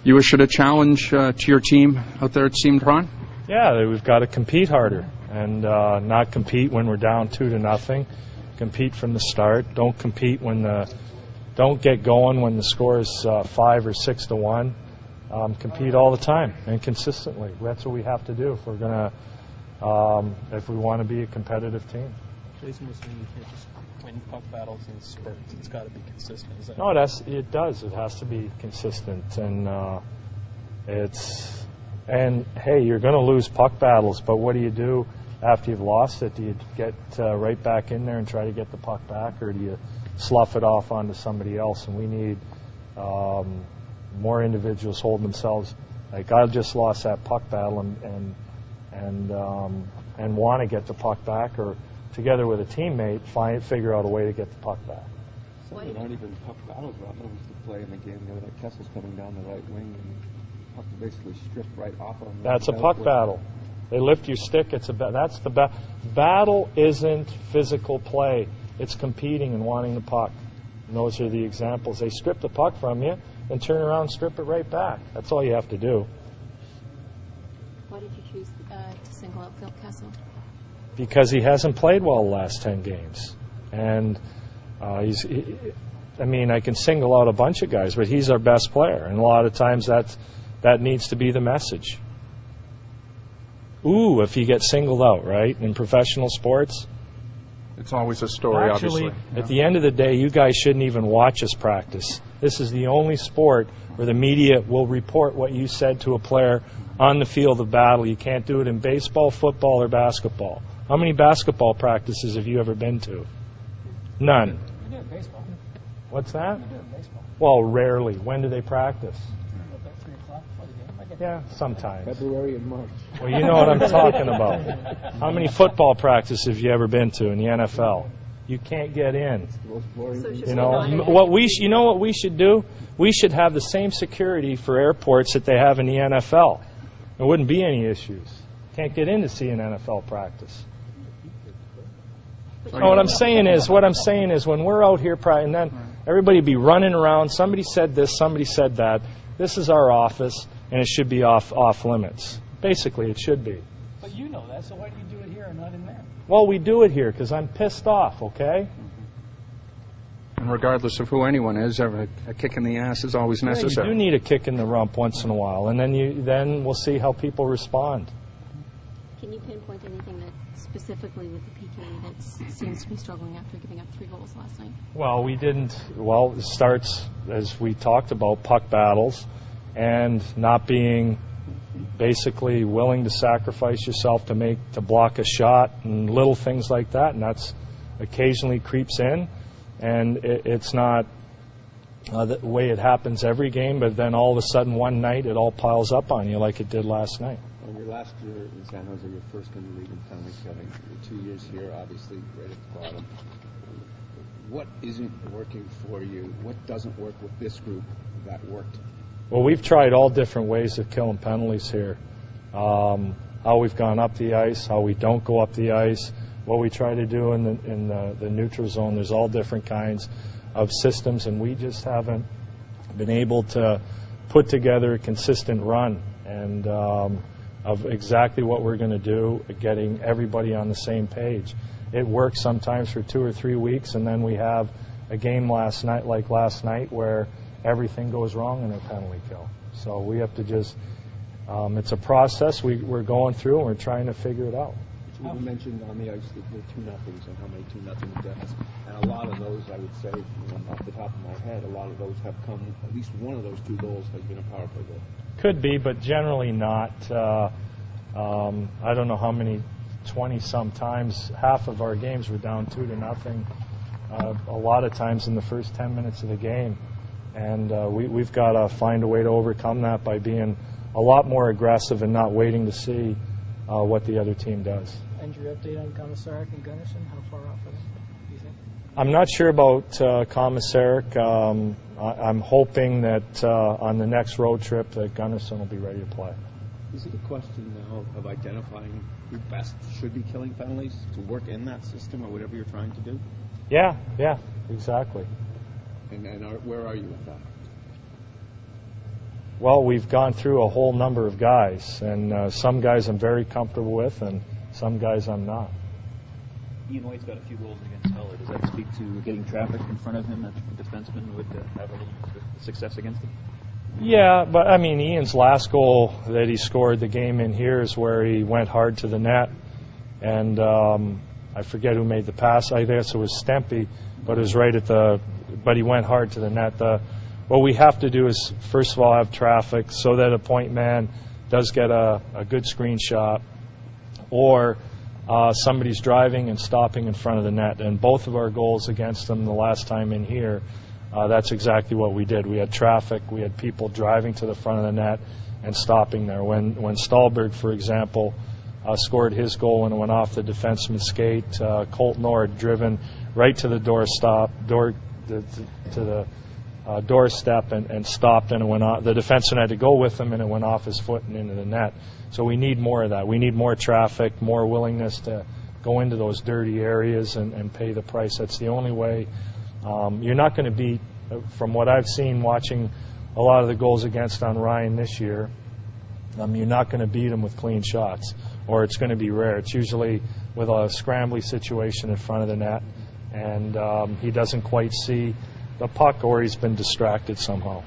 You issued a challenge to your team out there at Steam Tron? Yeah, we've got to compete harder and not compete when we're down 2-0. Compete from the start. Don't get going when the score is 5 or 6-1. Compete all the time and consistently. That's what we have to do if we're gonna if we want to be a competitive team. Jason was saying you can't just win puck battles in spurts. It's got to be consistent. Is that No, it does. It has to be consistent, and hey, you're going to lose puck battles, but what do you do after you've lost it? Do you get right back in there and try to get the puck back, or do you slough it off onto somebody else? And we need more individuals holding themselves. Like, I just lost that puck battle and want to get the puck back, or together with a teammate, figure out a way to get the puck back. Some of it aren't even puck battles. Rob was the play in the game the other night. Kessel's coming down the right wing and puck basically stripped right off of him. That's a puck battle. They lift your stick. That's the battle. Isn't physical play. It's competing and wanting the puck. And those are the examples. They strip the puck from you and turn around and strip it right back. That's all you have to do. Why did you choose to single out Phil Kessel? Because he hasn't played well the last 10 games. And I can single out a bunch of guys, but he's our best player. And a lot of times that needs to be the message. Ooh, if you get singled out, right, in professional sports. It's always a story, Actually, obviously. At the end of the day, you guys shouldn't even watch us practice. This is the only sport where the media will report what you said to a player on the field of battle. You can't do it in baseball, football, or basketball. How many basketball practices have you ever been to? None. You do it in baseball. What's that? You do it in baseball. Well, rarely. When do they practice? About 3 o'clock before the game. Yeah, sometimes. February and March. Well, you know what I'm talking about. How many football practices have you ever been to in the NFL? You can't get in. You know what we should do? We should have the same security for airports that they have in the NFL. There wouldn't be any issues. Can't get in to see an NFL practice. What I'm saying is when we're out here, and then everybody be running around. Somebody said this, somebody said that. This is our office, and it should be off limits. Basically, it should be. But you know that, so why do you do it here and not in there? Well, we do it here because I'm pissed off, okay? And regardless of who anyone is, a kick in the ass is always necessary. You do need a kick in the rump once in a while, and then we'll see how people respond. Can you pinpoint anything that specifically with the PK that seems to be struggling after giving up 3 goals last night? Well, we didn't. Well, it starts, as we talked about, puck battles and not being basically willing to sacrifice yourself to block a shot and little things like that, and that's occasionally creeps in, and it's not the way it happens every game, but then all of a sudden one night it all piles up on you like it did last night. Well, your last year in San Jose, your first in the league in penalty killing. Your 2 years here, obviously, right at the bottom. What isn't working for you? What doesn't work with this group that worked? Well, we've tried all different ways of killing penalties here. How we've gone up the ice, how we don't go up the ice, what we try to do in the neutral zone. There's all different kinds of systems, and we just haven't been able to put together a consistent run and of exactly what we're going to do, getting everybody on the same page. It works sometimes for 2 or 3 weeks, and then we have a game last night where everything goes wrong in a penalty kill. So we have to just, it's a process we're going through, and we're trying to figure it out. You mentioned on the ice the 2-0s and how many 2-0 deaths. And a lot of those, I would say, off the top of my head, a lot of those have come, at least one of those 2 goals has been a power play goal. Could be, but generally not. I don't know how many, 20-some times, half of our games were down 2-0. A lot of times in the first 10 minutes of the game. And we've got to find a way to overcome that by being a lot more aggressive and not waiting to see what the other team does. And your update on Komisarek and Gunnarsson, how far off are they, do you think? I'm not sure about Komisarek. I'm hoping that on the next road trip that Gunnarsson will be ready to play. Is it a question now of identifying who best should be killing penalties to work in that system or whatever you're trying to do? Yeah, exactly. And where are you with that? Well, we've gone through a whole number of guys, and some guys I'm very comfortable with, and some guys I'm not. Ian White's got a few goals against Heller. Does that speak to getting traffic in front of him that the defenseman would have a little success against him? Yeah, but I mean, Ian's last goal that he scored the game in here is where he went hard to the net, and I forget who made the pass. I guess it was Stempy, but it was right at the. But he went hard to the net. What we have to do is, first of all, have traffic so that a point man does get a good screenshot, or somebody's driving and stopping in front of the net. And both of our goals against them the last time in here, that's exactly what we did. We had traffic, we had people driving to the front of the net and stopping there. When Stahlberg, for example, scored his goal and it went off the defenseman's skate, Colton Orr had driven right to the doorstep and stopped, and it went on. The defenseman had to go with him, and it went off his foot and into the net. So we need more of that. We need more traffic, more willingness to go into those dirty areas and pay the price. That's the only way. You're not going to beat, from what I've seen watching a lot of the goals against on Ryan this year, you're not going to beat him with clean shots, or it's going to be rare. It's usually with a scrambly situation in front of the net, and he doesn't quite see the puck, or he's been distracted somehow.